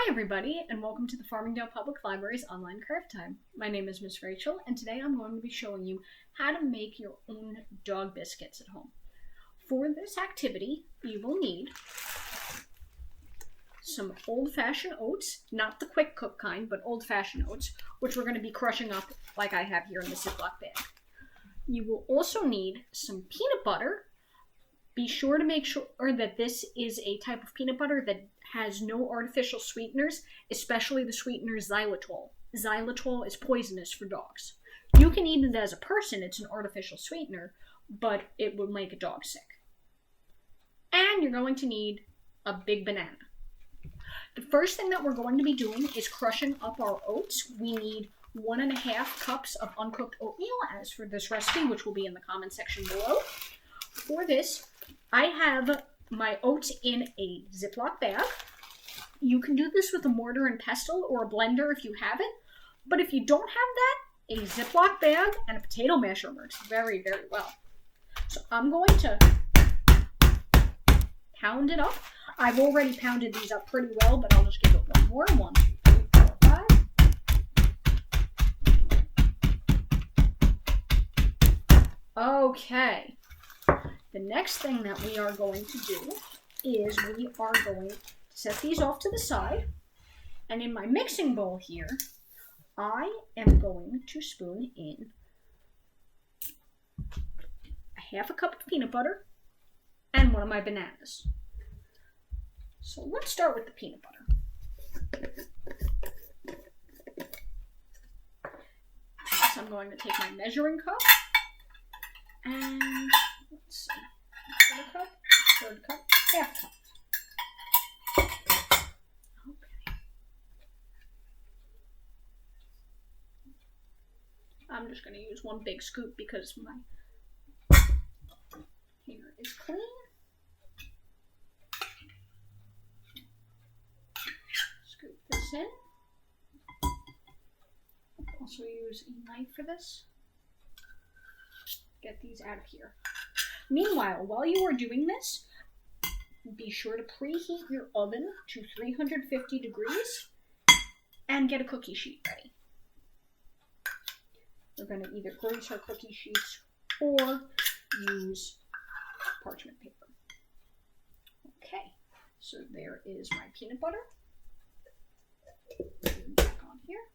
Hi everybody, and welcome to the Farmingdale Public Library's online craft time. My name is Miss Rachel, and today I'm going to be showing you how to make your own dog biscuits at home. For this activity, you will need some old-fashioned oats, not the quick cook kind, but old-fashioned oats, which we're going to be crushing up like I have here in the Ziploc bag. You will also need some peanut butter. Be sure to make sure that this is a type of peanut butter that has no artificial sweeteners, especially the sweetener xylitol. Xylitol is poisonous for dogs. You can eat it as a person, it's an artificial sweetener, but it will make a dog sick. And you're going to need a big banana. The first thing that we're going to be doing is crushing up our oats. We need 1.5 cups of uncooked oatmeal, as for this recipe, which will be in the comment section below. For this, I have my oats in a Ziploc bag. You can do this with a mortar and pestle or a blender if you have it. But if you don't have that, a Ziploc bag and a potato masher works very, very well. So I'm going to pound it up. I've already pounded these up pretty well, but I'll just give it one more. 1, 2, 3, 4, 5. Okay. The next thing that we are going to do is we are going to set these off to the side. And in my mixing bowl here, I am going to spoon in 1/2 cup of peanut butter and one of my bananas. So let's start with the peanut butter. So I'm going to take my measuring cup and let's see, 1/4 cup, 1/3 cup, 1/2 cup. Okay. I'm just going to use one big scoop because my hair is clean. Scoop this in. Also use a knife for this. Get these out of here. Meanwhile, while you are doing this, be sure to preheat your oven to 350 degrees and get a cookie sheet ready. We're going to either grease our cookie sheets or use parchment paper. Okay, so there is my peanut butter. Back on here.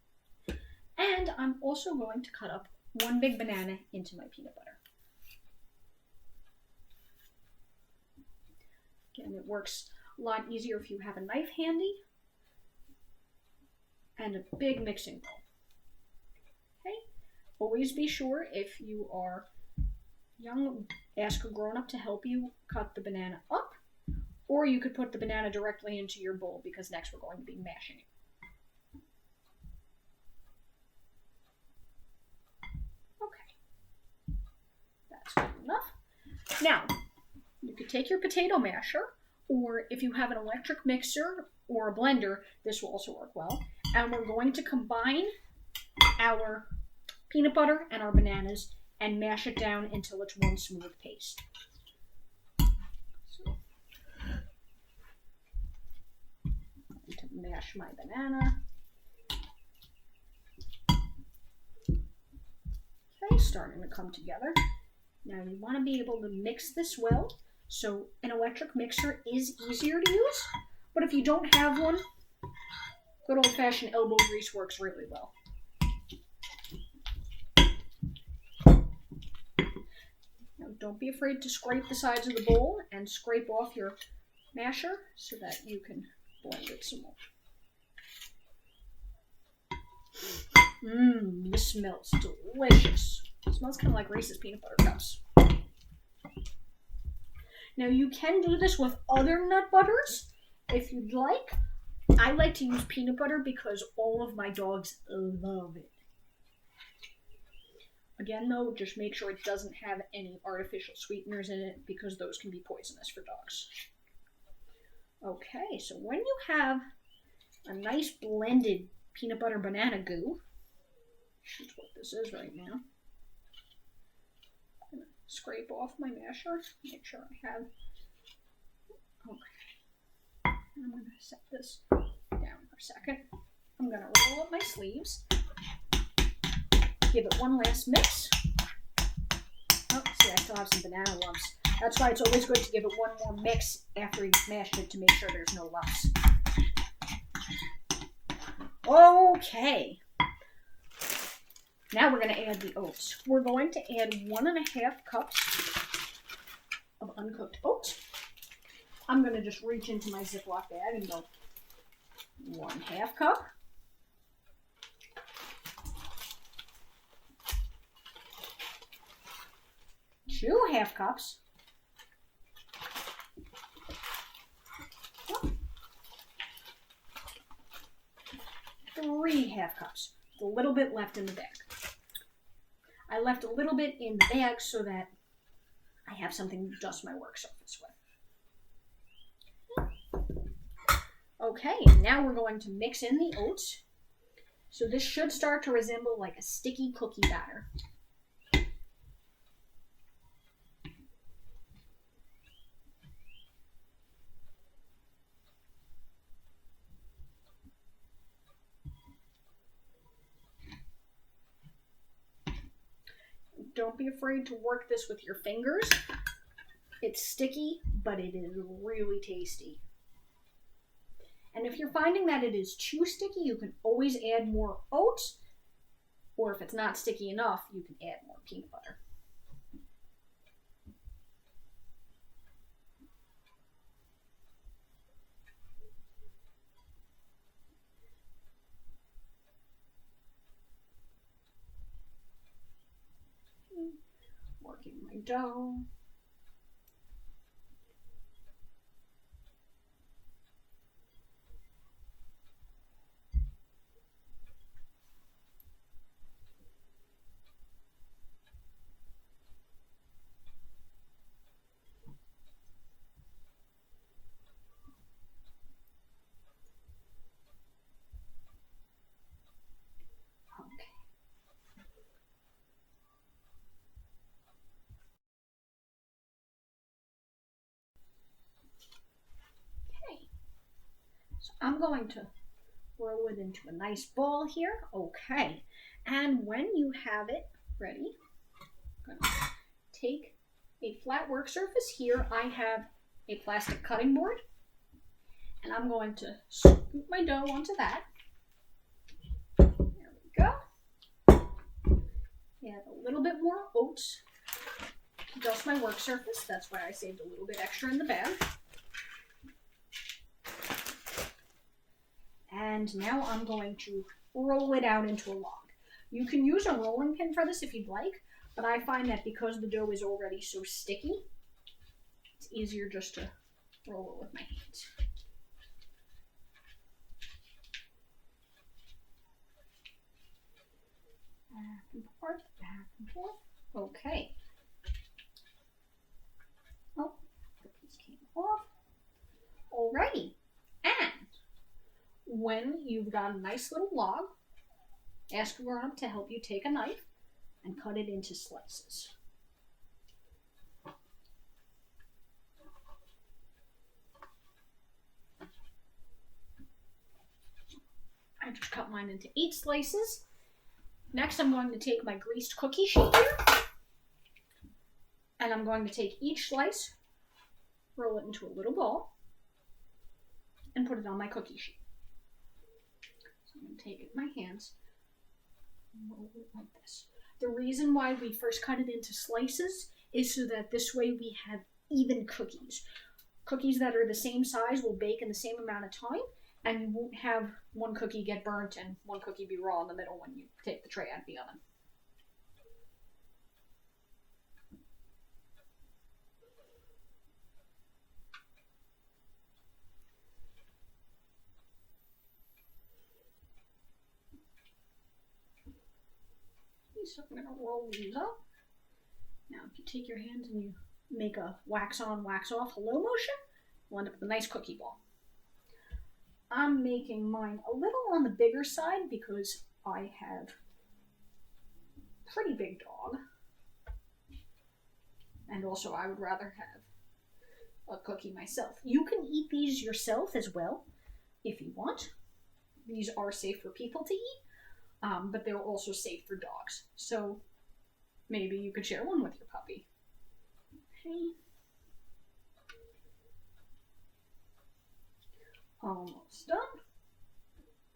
And I'm also going to cut up one big banana into my peanut butter. Again, it works a lot easier if you have a knife handy and a big mixing bowl. Okay? Always be sure, if you are young, ask a grown-up to help you cut the banana up, or you could put the banana directly into your bowl because next we're going to be mashing it. Okay. That's good enough. Now, you could take your potato masher, or if you have an electric mixer or a blender, this will also work well. And we're going to combine our peanut butter and our bananas and mash it down until it's one smooth paste. So, I'm going to mash my banana. Okay, starting to come together. Now you want to be able to mix this well. So an electric mixer is easier to use, but if you don't have one, good old-fashioned elbow grease works really well. Now don't be afraid to scrape the sides of the bowl and scrape off your masher so that you can blend it some more. This smells delicious. It smells kind of like Reese's peanut butter cups. Now you can do this with other nut butters if you'd like. I like to use peanut butter because all of my dogs love it. Again though, just make sure it doesn't have any artificial sweeteners in it because those can be poisonous for dogs. Okay, so when you have a nice blended peanut butter banana goo, which is what this is right now, scrape off my masher, make sure I have, okay, and I'm going to set this down for a a second. I'm going to roll up my sleeves. Give it one last mix. Oh, see, I still have some banana lumps. That's why it's always good to give it one more mix after you've mashed it to make sure there's no lumps. Okay. Now we're going to add the oats. We're going to add 1.5 cups of uncooked oats. I'm going to just reach into my Ziploc bag and go 1/2 cup. Two 1/2 cups. 3 1/2 cups. A little bit left in the bag. I left a little bit in the bag so that I have something to dust my work surface with. Okay, and now we're going to mix in the oats. So this should start to resemble like a sticky cookie batter. Don't be afraid to work this with your fingers. It's sticky, but it is really tasty. And if you're finding that it is too sticky, you can always add more oats. Or if it's not sticky enough, you can add more peanut butter. Working my dough. So I'm going to roll it into a nice ball here. Okay. And when you have it ready, I'm going to take a flat work surface. Here I have a plastic cutting board. And I'm going to scoop my dough onto that. There we go. Add a little bit more oats to dust my work surface. That's why I saved a little bit extra in the bag. And now I'm going to roll it out into a log. You can use a rolling pin for this if you'd like, but I find that because the dough is already so sticky, it's easier just to roll it with my hands. Back and forth, back and forth. Okay. Oh, the piece came off. Alrighty. And when you've got a nice little log, ask a grown-up to help you take a knife and cut it into slices. I just cut mine into 8 slices. Next, I'm going to take my greased cookie sheet here, and I'm going to take each slice, roll it into a little ball, and put it on my cookie sheet. So I'm going to take it in my hands and roll it like this. The reason why we first cut it into slices is so that this way we have even cookies. Cookies that are the same size will bake in the same amount of time, and you won't have one cookie get burnt and one cookie be raw in the middle when you take the tray out of the oven. So I'm going to roll these up. Now if you take your hands and you make a wax on, wax off hello motion, you'll end up with a nice cookie ball. I'm making mine a little on the bigger side because I have a pretty big dog. And also I would rather have a cookie myself. You can eat these yourself as well if you want. these are safe for people to eat, but they're also safe for dogs. So maybe you could share one with your puppy. Okay. Almost done.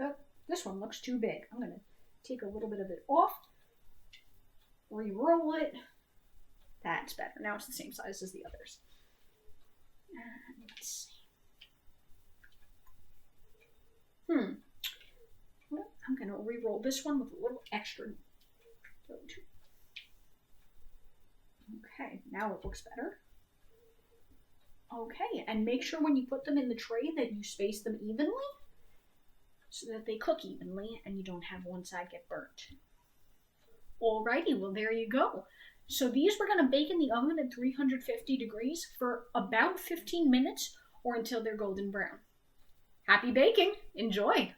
Oh, this one looks too big. I'm going to take a little bit of it off, re-roll it. That's better. Now it's the same size as the others. And let's see. Well, I'm going to re-roll this one with a little extra dough too. Okay, now it looks better. Okay, and make sure when you put them in the tray that you space them evenly so that they cook evenly and you don't have one side get burnt. Alrighty, well there you go. So these we're going to bake in the oven at 350 degrees for about 15 minutes or until they're golden brown. Happy baking! Enjoy!